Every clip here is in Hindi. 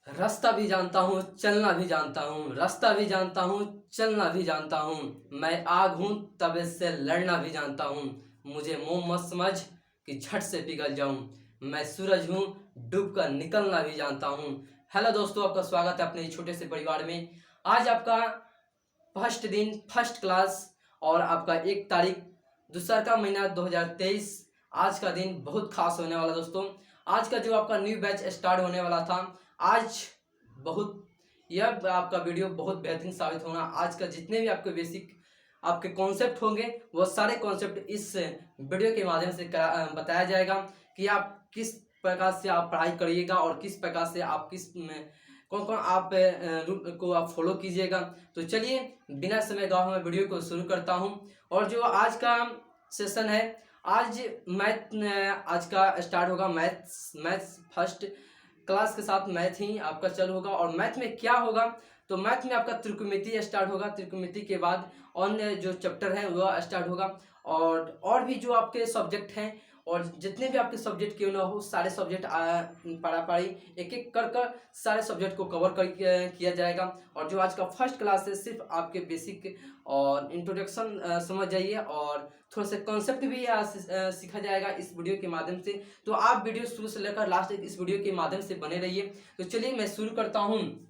रास्ता भी जानता हूँ, चलना भी जानता हूँ। रास्ता भी जानता हूँ, चलना भी जानता हूँ। मैं आग हूँ, तब इससे लड़ना भी जानता हूँ। मुझे मोम मत समझ कि झट से पिघल जाऊँ। मैं सूरज हूँ, डूब कर निकलना भी जानता हूँ। हेलो दोस्तों, आपका स्वागत है अपने इस छोटे से परिवार में। आज आपका फर्स्ट दिन, फर्स्ट क्लास, और आपका 1 तारीख दूसरा का महीना 2023। आज का दिन बहुत खास होने वाला दोस्तों। आज का जो आपका न्यू बैच स्टार्ट होने वाला था, आज बहुत यह आपका वीडियो बहुत बेहतरीन साबित होना। आज का जितने भी आपके बेसिक आपके कॉन्सेप्ट होंगे, वो सारे कॉन्सेप्ट इस वीडियो के माध्यम से बताया जाएगा कि आप किस प्रकार से आप पढ़ाई करिएगा और किस प्रकार से आप कौन कौन आप रूल को आप फॉलो कीजिएगा। तो चलिए बिना समय गवाए मैं वीडियो को शुरू करता हूं। और जो आज का सेशन है, आज मैथ आज का स्टार्ट होगा। मैथ्स फर्स्ट क्लास के साथ मैथ ही आपका चालू होगा। और मैथ में क्या होगा, तो मैथ में आपका त्रिकोणमिति स्टार्ट होगा। त्रिकोणमिति के बाद अन्य जो चैप्टर है वह स्टार्ट होगा। और भी जो आपके सब्जेक्ट हैं, और जितने भी आपके सब्जेक्ट क्यों ना हो, सारे सब्जेक्ट पढ़ाई एक एक कर सारे सब्जेक्ट को कवर किया जाएगा। और जो आज का फर्स्ट क्लास है, सिर्फ आपके बेसिक और इंट्रोडक्शन समझ जाइए, और थोड़ा सा कॉन्सेप्ट भी सीखा जाएगा इस वीडियो के माध्यम से। तो आप वीडियो शुरू से लेकर लास्ट तक इस वीडियो के माध्यम से बने रहिए। तो चलिए मैं शुरू करता हूँ।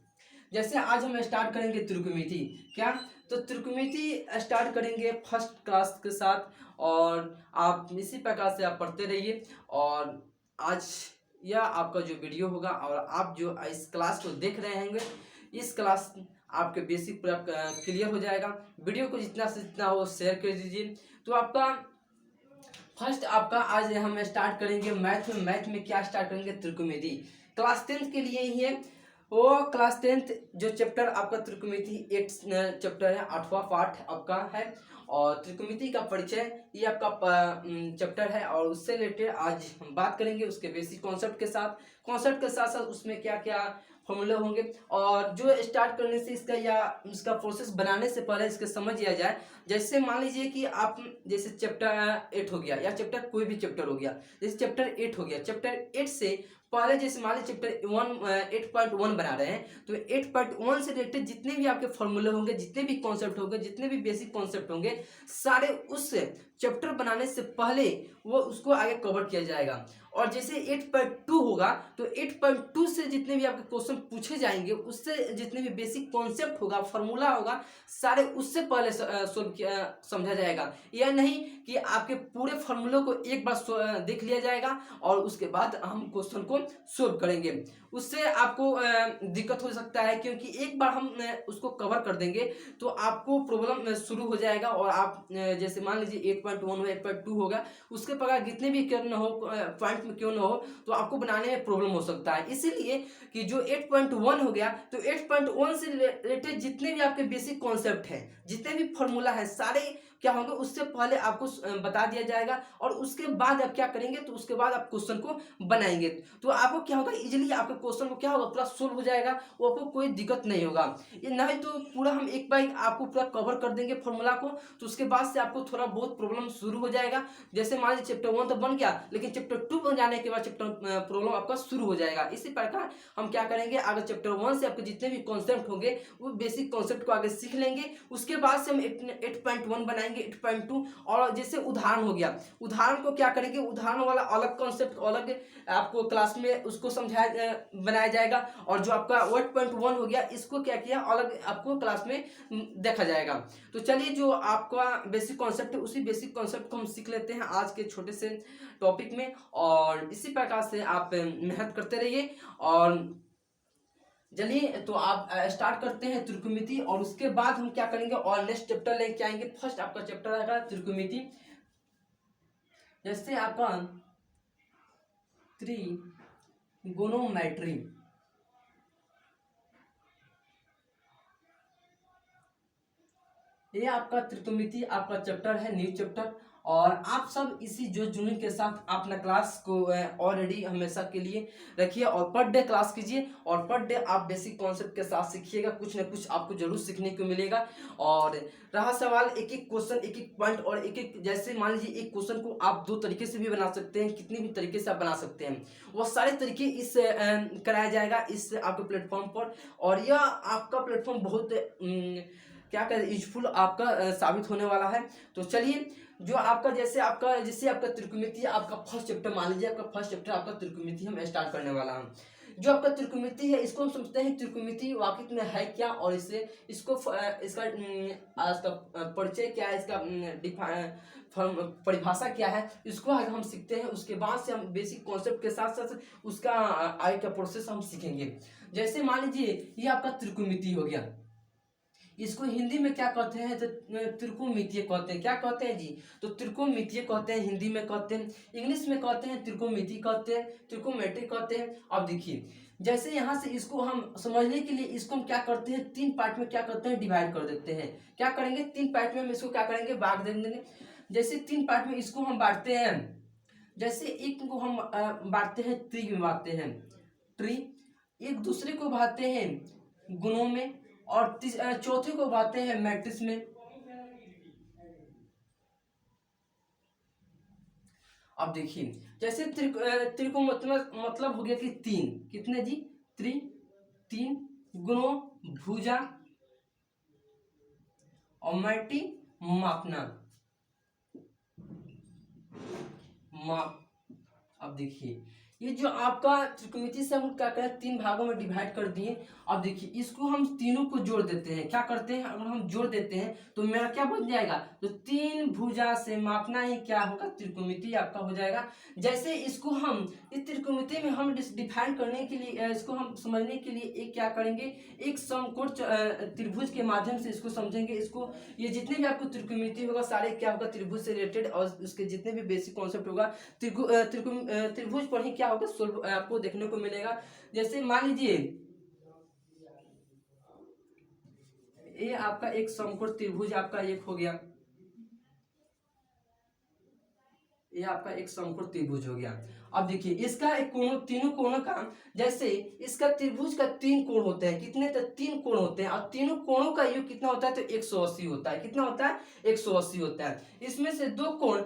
जैसे आज हम स्टार्ट करेंगे त्रिकोणमिति। क्या, तो त्रिकोणमिति स्टार्ट करेंगे फर्स्ट क्लास के साथ, और आप इसी प्रकार से आप पढ़ते रहिए। और आज यह आपका जो वीडियो होगा, और आप जो इस क्लास को देख रहे होंगे, इस क्लास आपके बेसिक पूरा क्लियर हो जाएगा। वीडियो को जितना से जितना हो शेयर कर दीजिए। तो आपका फर्स्ट आपका आज हम स्टार्ट करेंगे मैथ में क्या स्टार्ट करेंगे, त्रिकोणमिति। क्लास 10th के लिए ही है वो। क्लास 10th जो चैप्टर आपका त्रिकोणमिति 8 चैप्टर है, 8वां पार्ट आपका है। और त्रिकोणमिति का परिचय ये आपका चैप्टर है, और उससे रिलेटेड आज हम बात करेंगे उसके बेसिक कॉन्सेप्ट के साथ साथ उसमें क्या क्या फॉर्मूले होंगे। और जो स्टार्ट करने से इसका या इसका प्रोसेस बनाने से पहले इसके समझ लिया जाए। जैसे मान लीजिए कि आप जैसे चैप्टर 8 हो गया, या चैप्टर कोई भी चैप्टर हो गया, जैसे चैप्टर 8 हो गया, चैप्टर 8 से पहले जैसे मान लीजिए चैप्टर 8.1 बना रहे हैं, तो 8.1 से रिलेटेड जितने भी आपके फॉर्मूले होंगे, जितने भी कॉन्सेप्ट होंगे, जितने भी बेसिक कॉन्सेप्ट होंगे, सारे उस चैप्टर बनाने से पहले वो उसको आगे कवर किया जाएगा। और जैसे 8.2 होगा, तो 8.2 से जितने भी आपके क्वेश्चन पूछे जाएंगे, उससे जितने भी बेसिक कॉन्सेप्ट होगा, फॉर्मूला होगा, सारे उससे पहले समझा जाएगा। यह नहीं कि आपके पूरे फॉर्मूले को एक बार देख लिया जाएगा और उसके बाद हम क्वेश्चन को सोल्व करेंगे। उससे आपको दिक्कत हो सकता है, क्योंकि एक बार हम उसको कवर कर देंगे तो आपको प्रॉब्लम शुरू हो जाएगा। और आप जैसे मान लीजिए 8.1 हो, 8.2 होगा, उसके प्रकार जितने भी क्यों न हो पॉइंट में क्यों न हो, तो आपको बनाने में प्रॉब्लम हो सकता है। इसीलिए कि जो 8.1 हो गया, तो 8.1 से रिलेटेड जितने भी आपके बेसिक कॉन्सेप्ट हैं, जितने भी फॉर्मूला है, सारे क्या होंगे उससे पहले आपको बता दिया जाएगा। और उसके बाद आप क्या करेंगे, तो उसके बाद आप क्वेश्चन को बनाएंगे, तो आपको क्या होगा, इजीली आपके क्वेश्चन को क्या होगा, पूरा सोल्व हो जाएगा। वो आपको कोई दिक्कत नहीं होगा। ये नहीं तो पूरा हम एक बार आपको पूरा कवर कर देंगे फॉर्मूला को, तो उसके बाद से आपको थोड़ा बहुत प्रॉब्लम शुरू हो जाएगा। जैसे मान लीजिए चैप्टर 1 तो बन गया, लेकिन चैप्टर 2 बन जाने के बाद चैप्टर प्रॉब्लम आपका शुरू हो जाएगा। इसी प्रकार हम क्या करेंगे, आगे चैप्टर 1 से आपके जितने भी कॉन्सेप्ट होंगे, वो बेसिक कॉन्सेप्ट को आगे सीख लेंगे। उसके बाद से हम 8.1 बनाएंगे, 8.2। और जैसे उदाहरण हो गया, उदाहरण को क्या करेंगे, उदाहरण वाला अलग कॉन्सेप्ट अलग आपको क्लास में उसको समझाया बनाया जाएगा। और जो आपका 8.1 हो गया, इसको क्या किया, अलग आपको क्लास में देखा जाएगा। तो चलिए, जो आपका बेसिक कॉन्सेप्ट है, उसी बेसिक कॉन्सेप्ट को हम सीख लेते हैं आज के छोटे से टॉपिक में। और इसी प्रकार से आप मेहनत करते रहिए। और चलिए, तो आप स्टार्ट करते हैं त्रिकोणमिति, और उसके बाद हम क्या करेंगे, और नेक्स्ट चैप्टर लेके आएंगे। फर्स्ट आपका चैप्टर आएगा त्रिकोणमिति। जैसे आपका त्रिगोनोमेट्री, ये आपका त्रिकोणमिति आपका चैप्टर है, न्यू चैप्टर। और आप सब इसी जो जुनून के साथ अपना क्लास को ऑलरेडी हमेशा के लिए रखिए और पर डे क्लास कीजिए और पर डे आप बेसिक कॉन्सेप्ट के साथ सीखिएगा, कुछ ना कुछ आपको जरूर सीखने को मिलेगा। और रहा सवाल एक एक क्वेश्चन, एक एक पॉइंट और एक एक, जैसे मान लीजिए एक क्वेश्चन को आप 2 तरीके से भी बना सकते हैं, कितने भी तरीके से आप बना सकते हैं, वो सारे तरीके इस कराया जाएगा इस आपके प्लेटफॉर्म पर। और यह आपका प्लेटफॉर्म बहुत क्या कहते हैं यूजफुल आपका साबित होने वाला है। तो चलिए, जो आपका जैसे आपका त्रिकोणमिति आपका फर्स्ट चैप्टर, मान लीजिए आपका फर्स्ट चैप्टर आपका त्रिकोणमिति हम स्टार्ट करने वाला हम। जो आपका त्रिकोणमिति है इसको हम समझते हैं त्रिकोणमिति वाकई में है क्या, और इसका परिचय क्या है, इसका परिभाषा क्या है, इसको आगे हम सीखते हैं। उसके बाद से हम बेसिक कॉन्सेप्ट के साथ साथ उसका आगे का प्रोसेस हम सीखेंगे। जैसे मान लीजिए ये आपका त्रिकोणमिति हो गया, इसको हिंदी में क्या कहते हैं, तो त्रिकोणमितीय कहते हैं। क्या कहते हैं जी, तो त्रिकोणमितीय कहते हैं, हिंदी में कहते हैं, इंग्लिश में कहते हैं त्रिकोणमिति कहते हैं, त्रिकोणमेट्रिक कहते हैं। अब देखिए, जैसे यहाँ से इसको हम समझने के लिए इसको हम क्या करते हैं, 3 पार्ट में क्या करते हैं, डिवाइड कर देते हैं। क्या करेंगे, 3 पार्ट में हम इसको क्या करेंगे, बांट देंगे। जैसे 3 पार्ट में इसको हम बांटते हैं, जैसे एक को हम बांटते हैं ट्री में, बांटते हैं ट्री, एक दूसरे को बांटते हैं गुणों में, और चौथे को बांटते हैं मैट्रिक्स में। अब देखिए, जैसे त्रिकोण मतलब हो गया कि 3, कितने जी, 3 गुणों भुजा और मैटी मापना माप। अब देखिए, ये जो आपका त्रिकोणमिति से हम क्या करें, 3 भागों में डिवाइड कर दिए। अब देखिए, इसको हम तीनों को जोड़ देते हैं। क्या करते हैं, अगर हम जोड़ देते हैं तो मेरा क्या बन जाएगा, तो 3 भुजा से मापना ही क्या होगा, त्रिकोणमिति आपका हो जाएगा। जैसे इसको हम इस त्रिकोणमिति में हम डिफाइन करने के लिए, इसको हम समझने के लिए एक क्या करेंगे, एक समकोण त्रिभुज के माध्यम से इसको समझेंगे। इसको ये जितने भी आपको त्रिकोणमिति होगा सारे क्या होगा, त्रिभुज से रिलेटेड, और उसके जितने भी बेसिक कॉन्सेप्ट होगा त्रिभुज पर ही क्या होगा सोल्व आपको देखने को मिलेगा। जैसे मान लीजिए ये आपका एक समकोण त्रिभुज आपका एक हो गया, ये आपका एक समकोण त्रिभुज हो गया। अब देखिए, इसका एक कोण, तीनों कोणों का, जैसे इसका त्रिभुज का 3 कोण होते हैं, कितने, तो 3 कोण होते हैं, और तीनों कोणों का योग कितना होता है, तो 180 होता है। कितना होता है, 180 होता है। इसमें से 2 कोण,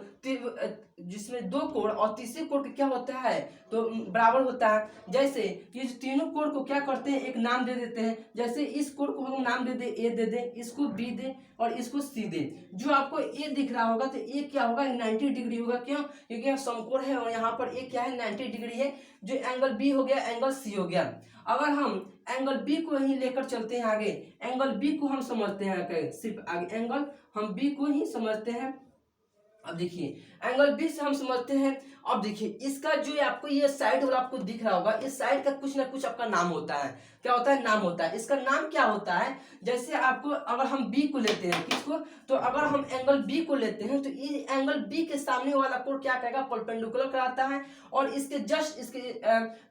जिसमें 2 कोण और तीसरे कोण का क्या होता है, तो बराबर होता है। जैसे ये तीनों कोण को क्या करते हैं, एक नाम दे देते हैं। जैसे इस कोण को हम नाम दे दे, ए दे दे, इसको बी दे, और इसको सी दे। जो आपको ए दिख रहा होगा तो ये क्या होगा, 90 डिग्री होगा। क्यों, क्योंकि यह समकोण है और यहाँ पर एक क्या है, 90 डिग्री है। जो एंगल बी हो गया, एंगल सी हो गया। अगर हम एंगल बी को ही लेकर चलते हैं आगे, एंगल बी को हम समझते हैं, सिर्फ आगे एंगल हम बी को ही समझते हैं। अब देखिए, एंगल बी से हम समझते हैं। अब देखिए, इसका जो आपको ये साइड वाला आपको दिख रहा होगा, इस साइड का कुछ ना कुछ आपका नाम होता है। क्या होता है, नाम होता है। इसका नाम क्या होता है, जैसे आपको अगर हम बी को लेते हैं, किसको, तो अगर हम एंगल बी को लेते हैं तो ये एंगल बी के सामने वाला कोण क्या कहेगा, परपेंडिकुलर कराता है। और इसके जस्ट इसके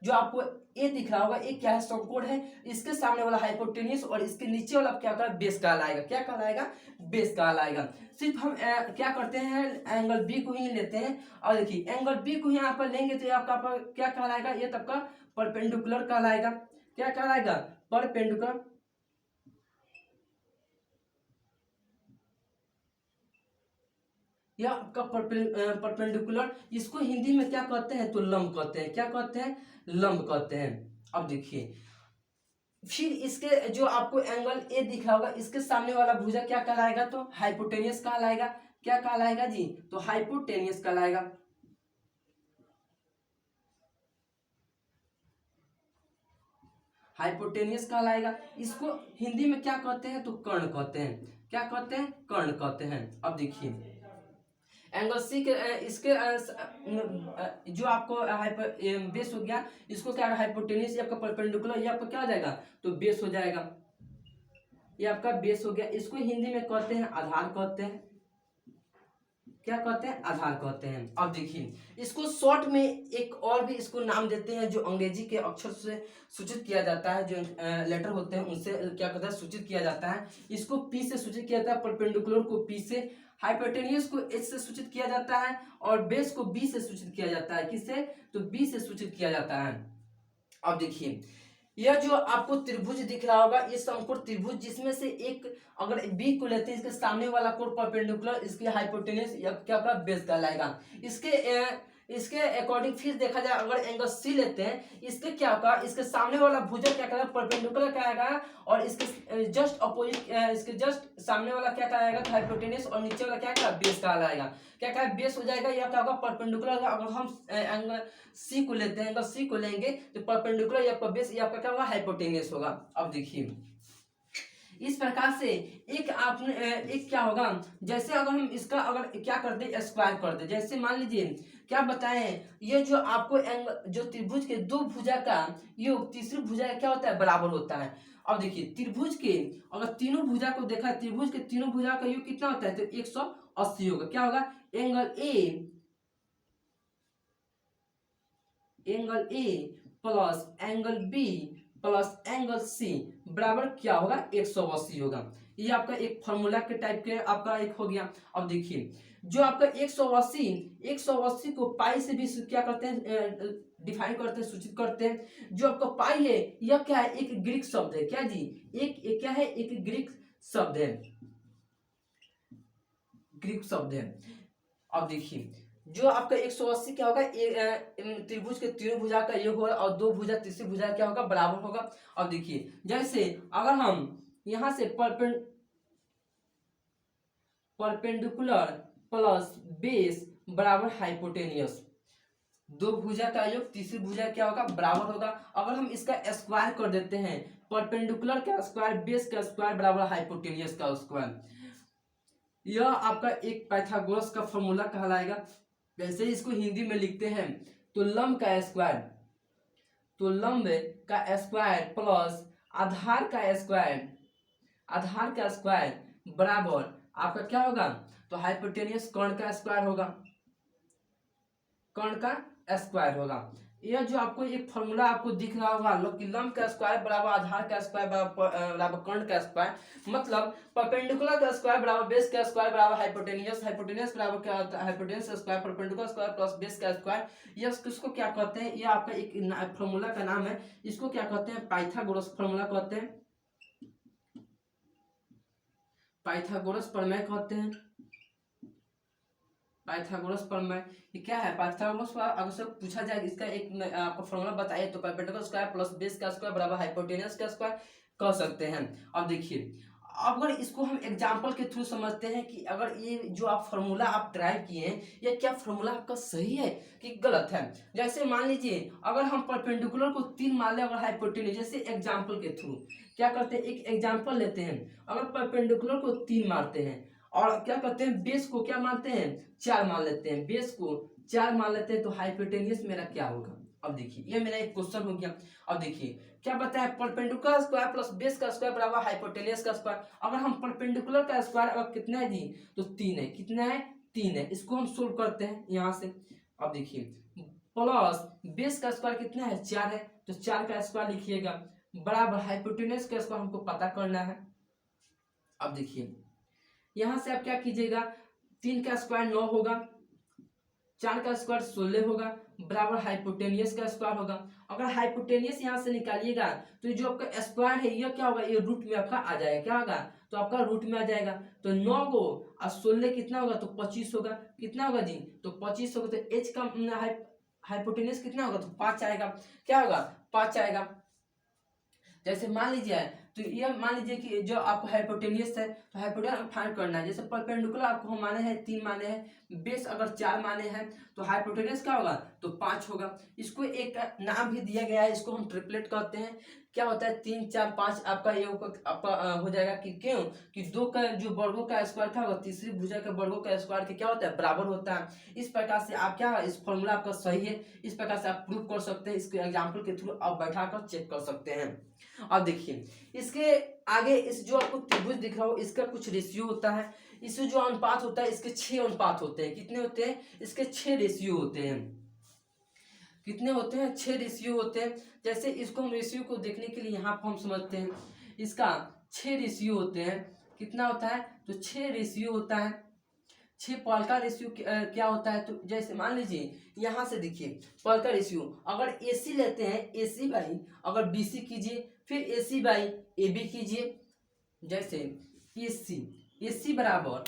जो आपको ए दिख रहा होगा, ये क्या है, समकोण है। इसके सामने वाला हाइपोटेन्यूस, और इसके नीचे वाला क्या होता है, बेस कहलाएगा। क्या कहलाएगा, बेस कहलाएगा। सिर्फ हम क्या करते हैं, एंगल बी को ही लेते हैं। और देखिए, एंगल बी को यहाँ पर लेंगे तो आपका क्या कहलाएगा, ये तब का परपेंडिकुलर कहलाएगा। क्या कहलाएगा, परपेंडिकुलर। या आपका परपेंडिकुलर, इसको हिंदी में क्या कहते हैं, तो लंब कहते हैं। क्या कहते हैं, लंब कहते हैं। अब देखिए, फिर इसके जो आपको एंगल ए दिख रहा होगा, इसके सामने वाला भुजा क्या कहलाएगा, तो हाइपोटेनियस कहलाएगा। क्या कहलाएगा जी, तो हाइपोटेनियस कहलाएगा। हाइपोटेनियस कहलाएगा। इसको हिंदी में क्या कहते हैं, तो कर्ण कहते हैं। क्या कहते हैं, कर्ण कहते हैं। अब देखिए, एंगल सी के इसके जो आपको बेस हो गया, इसको क्या हाइपोटेनियस, ये आपका परपेंडिकुलर, ये आपका क्या हो जाएगा, तो बेस हो जाएगा। ये आपका बेस हो गया। इसको हिंदी में कहते हैं आधार कहते हैं। क्या कहते हैं, आधार कहते हैं। अब देखिए, इसको शॉर्ट में एक और भी इसको नाम देते हैं, जो अंग्रेजी के अक्षर से सूचित किया जाता है, जो लेटर होते हैं उनसे क्या कहता है, सूचित किया जाता है। इसको पी से सूचित किया जाता है, परपेंडिकुलर को पी से, हाइपोटेनियस को H से सूचित किया जाता है और बेस को B से सूचित किया जाता है। किससे? तो B से सूचित किया जाता है। अब देखिए यह जो आपको त्रिभुज दिख रहा होगा, ये समकोण त्रिभुज, जिसमें से एक अगर बी को लेते हैं, इसके सामने वाला कोण परपेंडिकुलर, इसकी हाइपोटेन्यूज क्या होगा? बेस कहलाएगा। इसके अकॉर्डिंग फिर देखा जाए, अगर एंगल सी लेते हैं, इसके क्या होगा? इसके सामने वाला भुजा क्या कहलाएगा? परपेंडिकुलर कहलाएगा। और इसके जस्ट अपोजिट, इसके जस्ट सामने वाला क्या कहलाएगा? हाइपोटेन्यूज। और नीचे वाला क्या कहलाएगा? बेस कहलाएगा। क्या क्या बेस हो जाएगा? यह क्या होगा? परपेंडिकुलर। अगर हम एंगल सी को लेते हैं, एंगल सी को लेंगे तो परपेंडिकुलर या आपका बेस या आपका क्या होगा? हाइपोटेन्यूज होगा। अब देखिए इस प्रकार से एक आपने एक क्या होगा? जैसे अगर हम इसका अगर क्या कर दे? स्क्वायर कर दे। जैसे मान लीजिए क्या बताएं, ये जो आपको एंगल जो त्रिभुज के दो भुजा का योग तीसरी भुजा का क्या होता है? बराबर होता है। अब देखिए त्रिभुज के अगर तीनों भुजा को देखा, त्रिभुज के तीनों भुजा का योग कितना होता है? तो 180 होगा। क्या होगा? Angle A plus angle B plus angle C बराबर क्या होगा? 180 होगा। ये आपका एक फॉर्मूला के टाइप के आपका एक हो गया। अब देखिए जो आपका 180 को पाई से भी क्या करते हैं? डिफाइन करते हैं, सूचित करते हैं। जो आपका पाई है यह क्या है? एक ग्रीक शब्द है। क्या जी? एक क्या है? एक ग्रीक शब्द है, ग्रीक शब्द है। अब देखिए जो आपका 180 क्या होगा? त्रिभुज के तीनों भुजा का योग होगा और दो भुजा तीसरी भुजा क्या होगा? बराबर होगा। अब देखिए जैसे अगर हम यहां से परपेंडिकुलर प्लस बेस बराबर हाइपोटेनियस, दो भुजा का योग तीसरी भुजा क्या होगा? बराबर होगा। अगर हम इसका स्क्वायर कर देते हैं, परपेंडिकुलर का स्क्वायर बेस का स्क्वायर बराबर हाइपोटेनियस का स्क्वायर, यह आपका एक पाइथागोरस का फॉर्मूला कहलाएगा। वैसे इसको हिंदी में लिखते हैं तो लंब का स्क्वायर, तो लंब का स्क्वायर प्लस आधार का स्क्वायर, आधार का स्क्वायर बराबर आपका क्या होगा? तो हाइपोटेनियस कर्ण का स्क्वायर होगा, कर्ण का स्क्वायर होगा। यह जो आपको एक फॉर्मूला आपको दिख रहा होगा कि लंब का स्क्वायर बराबर आधार का स्क्वायर बराबर कर्ण का स्क्वायर, मतलब परपेंडिकुलर का स्क्वायर बराबर बेस का स्क्वायर बराबर हाइपोटेनियस, हाइपोटेनियस बराबर क्या होता है? हाइपोटेनियस का square perpendicular square plus base का स्क्वायर। यह किसको क्या कहते हैं? यह आपका एक फॉर्मूला का नाम है। इसको क्या कहते हैं? पाइथागोरस फॉर्मूला कहते हैं, पाइथागोरस प्रमेय कहते हैं। पाइथागोरस प्रमेय ये क्या है? पाइथागोरस का अगर से पूछा जाए इसका एक आपको फॉर्मूला बताइए तो परपेंडिकुलर स्क्वायर प्लस बेस का स्क्वायर बराबर हाइपोटेनियस का स्क्वायर कह सकते हैं। अब देखिए अगर इसको हम एग्जांपल के थ्रू समझते हैं कि अगर ये जो आप फॉर्मूला आप ड्राइव किए हैं, ये क्या फॉर्मूला आपका सही है कि गलत है। जैसे मान लीजिए अगर हम परपेंडिकुलर को 3 मान लें, अगर हाइपोटेनियस, जैसे एग्जाम्पल के थ्रू क्या करते हैं? एक एग्जाम्पल लेते हैं। अगर परपेंडिकुलर को 3 मारते हैं और क्या करते हैं? बेस को क्या मानते हैं? 4 मान लेते हैं। बेस को 4 मान लेते हैं तो हाइपोटेनियस मेरा क्या होगा? अब देखिए ये मेरा एक क्वेश्चन हो गया। अब देखिए क्या बताया? परपेंडिकुलर स्क्वायर प्लस बेस का स्क्वायर बराबर हाइपोटेनियस का स्क्वायर। अगर हम परपेंडिकुलर का स्क्वायर अगर कितना है जी? तो 3 है। कितना है? 3 है। इसको हम सोल्व करते हैं यहाँ से। अब देखिए प्लस बेस का स्क्वायर कितना है? 4 है, तो 4 का स्क्वायर लिखिएगा बराबर हाइपोटेनियस का स्क्वायर हमको पता करना है। अब देखिए यहां से आप क्या कीजिएगा? 3 का स्क्वायर 9 होगा, 4 का स्क्वायर 16 होगा बराबर हाइपोटेनियस का स्क्वायर होगा। अगर हाइपोटेनियस यहां से निकालिएगा तो जो आपका स्क्वायर है यह क्या होगा? ये रूट में आपका आ जाएगा। क्या होगा? तो आपका रूट में आ जाएगा। तो 9 को और 16 कितना होगा? तो 25 होगा। कितना होगा जी? तो 25 होगा। तो एच का हाइपोटेनियस कितना होगा? तो 5 आएगा। क्या होगा? 5 आएगा। जैसे मान लीजिए तो ये मान लीजिए कि जो आपको हाइपोटेनियस है तो हाइपोटेनियस फाइंड करना है। जैसे परपेंडिकुलर आपको हम माने हैं 3 माने हैं, बेस अगर 4 माने हैं तो हाइपोटेनियस क्या होगा? तो 5 होगा। इसको एक नाम भी दिया गया है, इसको हम ट्रिपलेट कहते हैं। क्या होता है? 3 4 5 आपका ये आपका हो जाएगा कि क्यों कि 2 का जो वर्गों का स्क्वायर था वो तीसरी भुजा के वर्गों का स्क्वायर के क्या होता है? बराबर होता है। इस प्रकार से आप क्या इस फॉर्मूला आपका सही है, इस प्रकार से आप प्रूव कर सकते हैं। इसके एग्जाम्पल के थ्रू आप बैठा कर चेक कर सकते हैं। अब देखिए इसके आगे इस जो आपको त्रिभुज दिख रहा हो इसका कुछ रेशियो होता है। इसमें जो अनुपात होता है इसके 6 अनुपात होते हैं। कितने होते हैं? इसके 6 रेशियो होते हैं। कितने होते हैं? 6 रेशियो होते हैं। जैसे इसको हम रेशियो को देखने के लिए यहाँ पर हम समझते हैं, इसका 6 रेशियो होते हैं। कितना होता है? तो 6 रेशियो होता है। 6 पाल रेशियो क्या होता है, तो जैसे मान लीजिए यहाँ से देखिए पाल रेशियो, अगर AC लेते हैं AC बाई अगर BC कीजिए, फिर AC बाई AB कीजिए, जैसे AC बराबर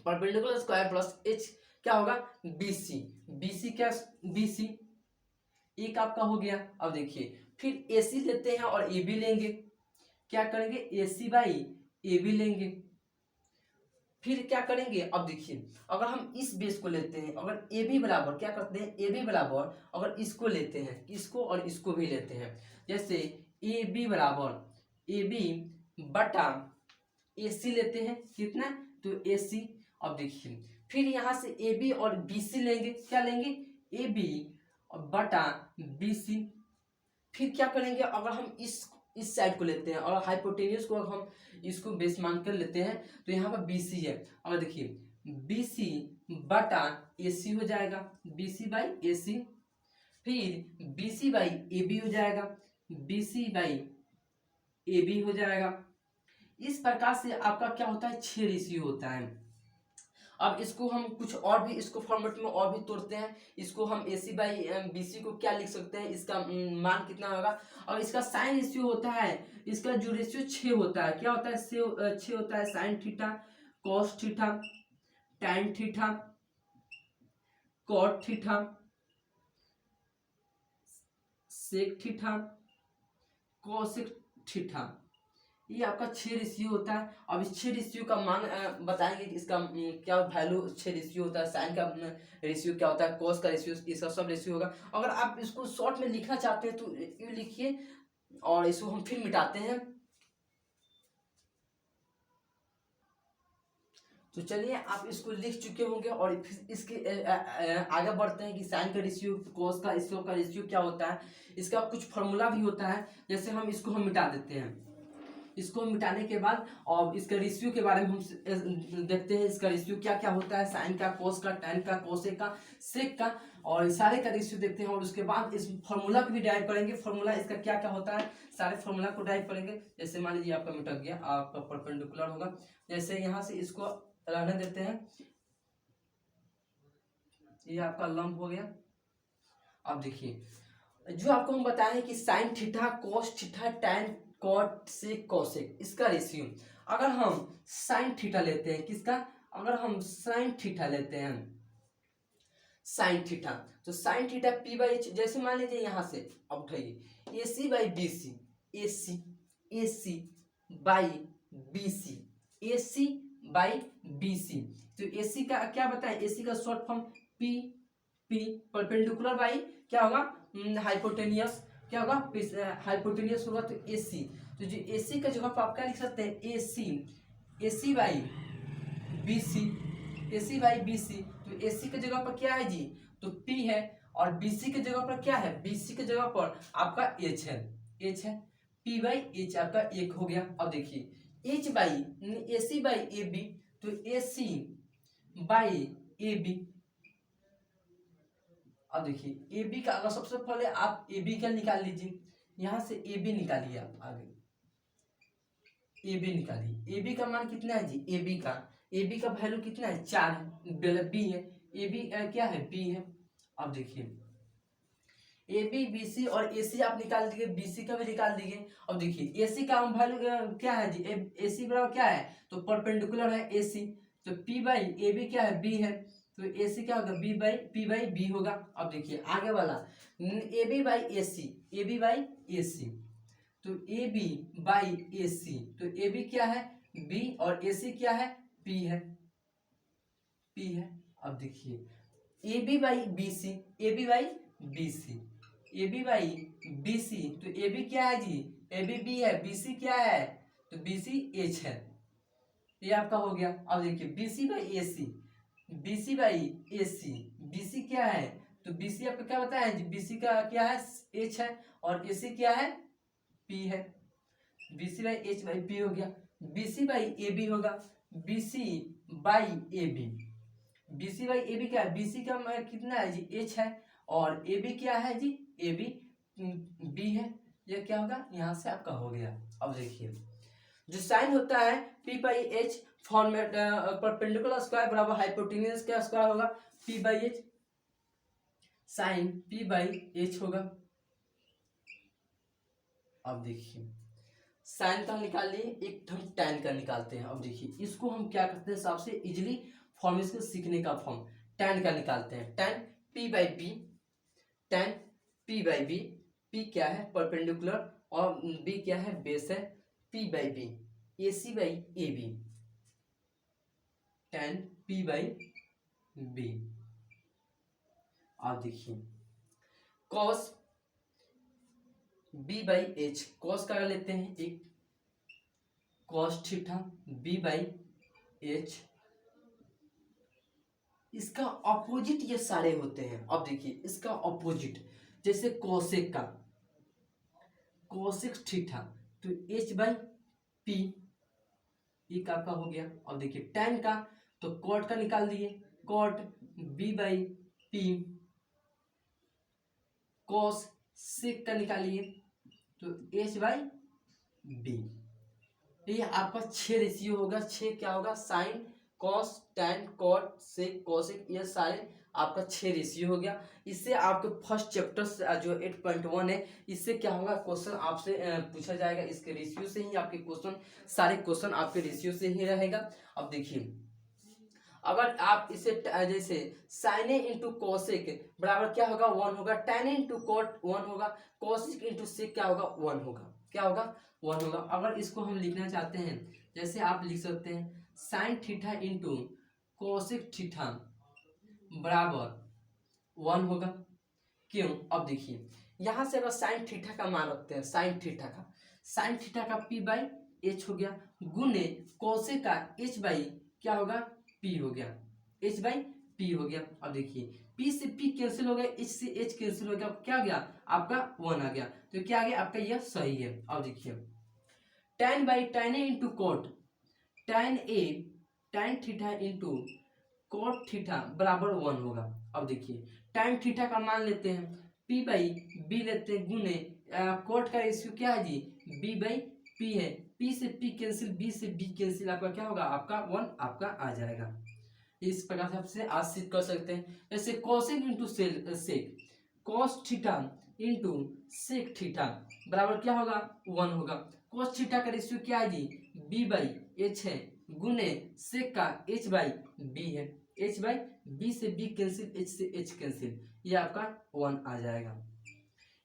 परपेंडिकुलर स्क्वायर प्लस H क्या होगा BC क्या BC एक आपका हो गया। अब देखिए फिर AC लेते हैं और AB लेंगे, क्या करेंगे AC बाई AB लेंगे, फिर क्या करेंगे, अब देखिए अगर हम इस बेस को लेते हैं, अगर AB बराबर क्या करते हैं AB बराबर अगर इसको लेते हैं, इसको और इसको भी लेते हैं, जैसे AB बराबर AB बटा AC लेते हैं कितना, तो AC। अब देखिए फिर यहाँ से AB और BC लेंगे, क्या लेंगे AB बटा BC, फिर क्या करेंगे अगर हम इस साइड को लेते हैं और हाइपोटेन्यूस को हम इसको बेस मान कर लेते हैं, तो यहाँ पर BC है, और देखिए BC बटा AC हो जाएगा, BC बाई AC, फिर BC बाई AB हो जाएगा, BC बाई AB हो जाएगा। इस प्रकार से आपका क्या होता है 6 रेशियो होता है। अब इसको हम कुछ और भी इसको फॉर्मेट में और भी तोड़ते हैं, इसको हम AC बाई BC को क्या लिख सकते हैं, इसका मान कितना होगा, और इसका साइन रेशियो होता है, इसका जो रेशियो 6 होता है, क्या होता है 6 होता है, sine theta cos theta tan theta cot theta sec theta cosec theta, ये आपका 6 रेशियो होता है। अब इस 6 रेशियो का मान बताएंगे कि इसका क्या वैल्यू 6 रेशियो होता है, साइन का रेशियो क्या होता है, कोस का रेशियो, इसका सब रेशियो होगा। अगर आप इसको शॉर्ट में लिखना चाहते हैं तो ये लिखिए, और इसको हम फिर मिटाते हैं। तो चलिए आप इसको लिख चुके होंगे, और फिर इसके आगे बढ़ते हैं कि साइन का रेशियो कोस का इसका रेशियो क्या होता है, इसका कुछ फॉर्मूला भी होता है। जैसे हम इसको हम मिटा देते हैं, इसको मिटाने के बाद और इसका रेशियो के बारे में हम देखते हैं, इसका रेशियो क्या क्या होता है, साइन का कोस का टैन का कोसेक का सेक का, और सारे का रेशियो देखते हैं, और उसके बाद इस फॉर्मूला को भी ड्राइव करेंगे, फॉर्मूला इसका क्या क्या होता है, सारे फॉर्मूला को ड्राइव करेंगे। जैसे मान लीजिए आपका मिटा गया, आपका परपेंडिकुलर होगा, जैसे यहाँ से इसको रहने देते हैं, ये आपका लंब हो गया। अब देखिए जो आपको हम बताएं कि sine theta cos theta tan cot sec cosec, इसका रेशियो अगर हम साइन थीटा लेते हैं, किसका, अगर हम साइन थीटा लेते हैं, साइन थीटा, तो sine theta P by H, जैसे मान लीजिए यहाँ से अब उठाइए AC by BC, AC by BC, AC by BC, तो AC का क्या बताएं, AC का short form P perpendicular by क्या होगा हाइपोटेनियस, क्या होगा हाइपोटेनियस होगा, तो AC, तो जो AC का जगह पर आप क्या लिख सकते हैं AC by BC, AC by BC, तो AC के जगह पर क्या है जी, तो P है, और BC के जगह पर क्या है, BC के जगह पर आपका H है, P बाई H आपका एक हो गया। अब देखिए H by AC by AB, तो AC बाई AB, अब देखिए AB का अगर सबसे पहले आप AB का निकाल लीजिए, यहाँ से AB निकालिए, आप आगे AB निकालिए, AB का मान कितना है जी, AB का वैल्यू कितना है 4 है, B है, AB क्या है B है। अब देखिए AB BC और AC आप निकाल दीजिए, BC का भी निकाल दीजिए। अब देखिए AC का वैल्यू क्या है जी, AC बराबर क्या है, तो परपेंडिकुलर है AC, तो P बाई AB क्या है B है, तो AC क्या होगा P बाई B होगा। अब देखिए आगे वाला AB बाई AC, तो AB बाई AC, तो AB क्या है B और AC क्या है P है। अब देखिए AB by BC, AB by BC, तो AB क्या है जी, AB B है, BC क्या है, तो BC H है, ये आपका हो गया। अब देखिए BC बाई AC, BC क्या है, तो BC आपका क्या बताया जी, BC का क्या है H है, और AC क्या है P है, BC by H by P हो गया। BC बाई AB होगा, BC बाई AB क्या है, BC का कितना है जी H है, और AB क्या है जी AB B है, ये क्या होगा यहाँ से आपका हो गया। अब देखिए जो साइन होता है P by H, format perpendicular square बराबर हाइपोटेन्यूज का स्क्वायर होगा P by H, sine P by H होगा। अब देखिए साइन का निकाल लिए, एक हम टैन का निकालते हैं। अब देखिए इसको हम क्या करते हैं, सबसे इजीली फॉर्म इसको सीखने का फॉर्म टैन का निकालते हैं। Tan P by B, tan P by B, P क्या है परपेंडिकुलर और बी क्या है बेस है, P by B, A C by A B, tan P by B. आप देखिए cos B by H, cos का लेते हैं एक, cos theta B by H, इसका ऑपोजिट ये सारे होते हैं। अब देखिए इसका ऑपोजिट, जैसे कोसेक का कोसेक थीटा तो एच बाई पी, एक आपका हो गया। अब देखिए टैन का तो कॉट का निकाल दिए, cot B by P, cosec का निकालिए तो एच बाई बी। ये आपका 6 रेशियो होगा, 6 क्या होगा sine cos tan cot sec cosec, ये सारे आपका 6 रेशियो हो गया। इससे आपके फर्स्ट चैप्टर से जो 8.1 है इससे क्या होगा क्वेश्चन आपसे पूछा जाएगा, इसके रेशियो से ही आपके क्वेश्चन, सारे क्वेश्चन आपके रेशियो से ही रहेगा। अब देखिए अगर आप इसे जैसे साइन ए इंटू कोसेक बराबर क्या होगा 1 होगा, टैन इंटू कॉट 1 होगा, कोसेक इंटू सेक क्या होगा 1 होगा, क्या होगा 1 होगा। अगर इसको हम लिखना चाहते हैं जैसे आप लिख सकते हैं sign theta into cosec theta बराबर 1 होगा। क्यों, अब देखिए यहाँ से अगर साइन थीटा का मान रखते हैं, साइन थीटा का पी बाई एच हो गया, गुने कोसेक का एच बाई क्या होगा पी हो गया, एच बाई पी हो गया। अब देखिए पी से पी कैंसिल हो गया, एच से एच कैंसिल हो गया, क्या आ गया आपका 1 आ गया, तो क्या आ गया आपका यह सही है। अब देखिए tan by tan A into coat, tan A tan theta into cot theta बराबर 1 होगा। अब देखिए tan थीटा का मान लेते हैं p बाई बी लेते हैं, गुने कोट का रेशियो क्या है जी b बाई p है, p से p कैंसिल, b से b कैंसिल, आपका क्या होगा आपका 1 आपका आ जाएगा। इस प्रकार से आपसे आज सिद्ध कर सकते हैं। जैसे cosec into sec, cos theta into sec theta बराबर क्या होगा 1 होगा। कॉस थीटा का रेशियो क्या है जी b बाई एच है, गुने सेक का h बाई b है, h बाई b से b कैंसिल, h से h कैंसिल, ये आपका 1 आ जाएगा।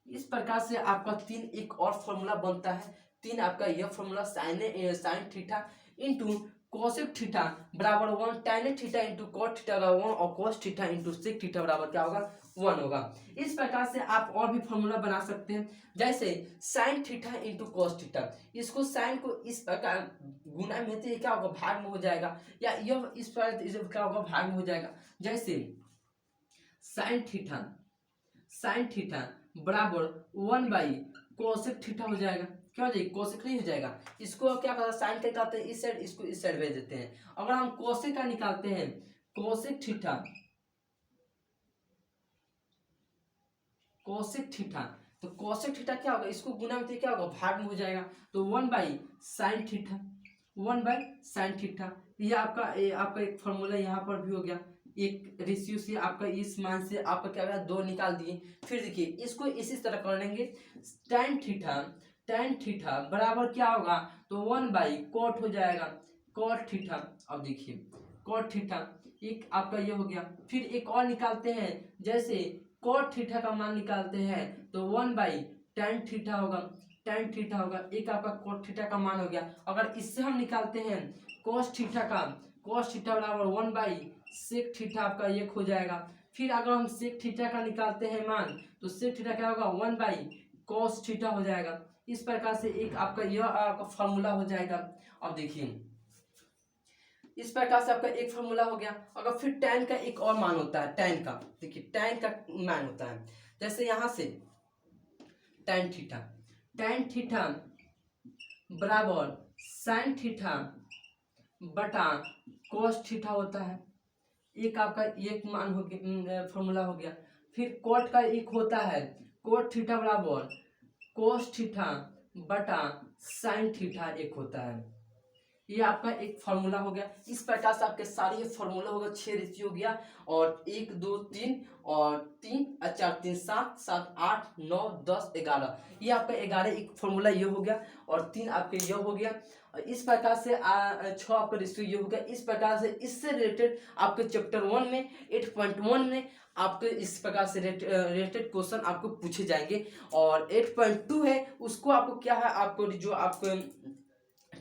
इस प्रकार से आपका 3 एक और फॉर्मूला बनता है, 3 आपका यह formula sine theta into cosec theta बराबर 1, tan theta into cot theta बराबर 1 और cos theta into sec theta बराबर क्या होगा 1 होगा। इस प्रकार से आप और भी फॉर्मूला बना सकते हैं, जैसे sign theta into cos theta, इसको साइन को इस प्रकार गुना में तो क्या होगा भाग में हो जाएगा, या यह इस प्रकार क्या होगा भाग में हो जाएगा। जैसे साइन थीटा बराबर 1 बाई कोसेक थीटा हो जाएगा, क्या हो जाएगा कोसेक नहीं हो जाएगा, इसको क्या करते हैं साइन का निकालते हैं इस साइड, इसको इस साइड भेज देते हैं। अगर हम कोसेक का निकालते हैं कोसेक थीटा तो कोसेक थीटा क्या होगा, इसको गुना में क्या होगा भाग में हो जाएगा, तो 1 by sine theta, 1 by sine theta, ये आपका एक फॉर्मूला यहाँ पर भी हो गया। एक रेशियो से आपका इस मान से आपका क्या होगा 2 निकाल दिए। फिर देखिए इसको इसी तरह कर लेंगे, tan थीटा बराबर क्या होगा तो 1 बाई कॉट हो जाएगा, कॉट थीटा। अब देखिए कॉट थीटा एक आपका ये हो गया। फिर एक और निकालते हैं, जैसे कॉट थीटा का मान निकालते हैं तो 1 बाई tan थीटा होगा, tan थीटा होगा, एक आपका कॉट थीटा का मान हो गया। अगर इससे हम निकालते हैं cos थीटा का, cos थीटा बराबर 1 बाई सेक थीटा आपका एक हो जाएगा। फिर अगर हम सेक थीटा का निकालते हैं मान तो सेक थीटा क्या होगा 1 बाई cos थीटा हो जाएगा। इस प्रकार से एक आपका यह आपका फॉर्मूला हो जाएगा। अब देखिए इस प्रकार से आपका एक फॉर्मूला हो गया। अगर फिर tan का एक और मान होता है, tan का देखिए tan का मान होता है, जैसे यहाँ से tan थीटा बराबर साइन थीटा बटा cos थीटा होता है, एक आपका एक मान हो गया फॉर्मूला हो गया। फिर कॉट का एक होता है cot थीटा बराबर cos थीटा बटा साइन थीटा एक होता है। ये आपका एक फार्मूला हो गया। इस प्रकार से आपके सारे ये फार्मूला होगा, 6 रेशियो हो गया और 1 2 3 और 3 4 3 7 7 8 9 10 11, ये आपका 11 एक फार्मूला ये हो गया और 3 आपके ये हो गया। और इस प्रकार से 6 आपका रेशियो ये हो गया। इस प्रकार से इससे रिलेटेड आपके चैप्टर 1 में 8.1 में आपके इस प्रकार से रिलेटेड क्वेश्चन आपको पूछे जाएंगे। और 8.2 है उसको आपको क्या है, आपको जो आपको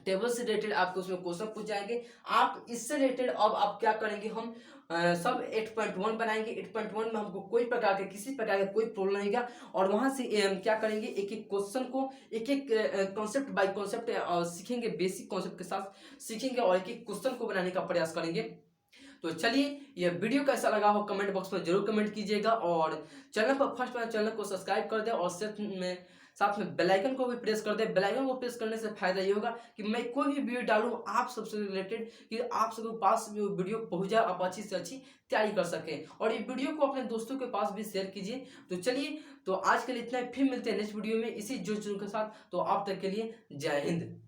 टेबल से रिलेटेड आपको उसमें क्वेश्चन पूछ जाएंगे। आप इससे रिलेटेड अब आप क्या करेंगे, हम सब 8.1 बनाएंगे। 8.1 में हमको कोई प्रकार के किसी प्रकार का कोई प्रॉब्लम नहीं है और वहां से क्या करेंगे, एक एक क्वेश्चन को एक एक कॉन्सेप्ट बाय कॉन्सेप्ट सीखेंगे, बेसिक कॉन्सेप्ट के साथ सीखेंगे और एक एक क्वेश्चन को बनाने का प्रयास करेंगे। तो चलिए, यह वीडियो कैसा लगा हो कमेंट बॉक्स में जरूर कमेंट कीजिएगा और चैनल पर फर्स्ट बार चैनल को सब्सक्राइब कर दे और साथ में बेल आइकन को भी प्रेस कर दे। बेल आइकन को प्रेस करने से फायदा ये होगा कि मैं कोई भी वीडियो डालूं आप सबसे रिलेटेड, कि आप सबके पास वीडियो पहुंच जाए, आप अच्छी से अच्छी तैयारी कर सकें और ये वीडियो को अपने दोस्तों के पास भी शेयर कीजिए। तो चलिए, तो आज के लिए इतना ही, फिर मिलते हैं नेक्स्ट वीडियो में इसी जो के साथ। तो आप तक के लिए जय हिंद।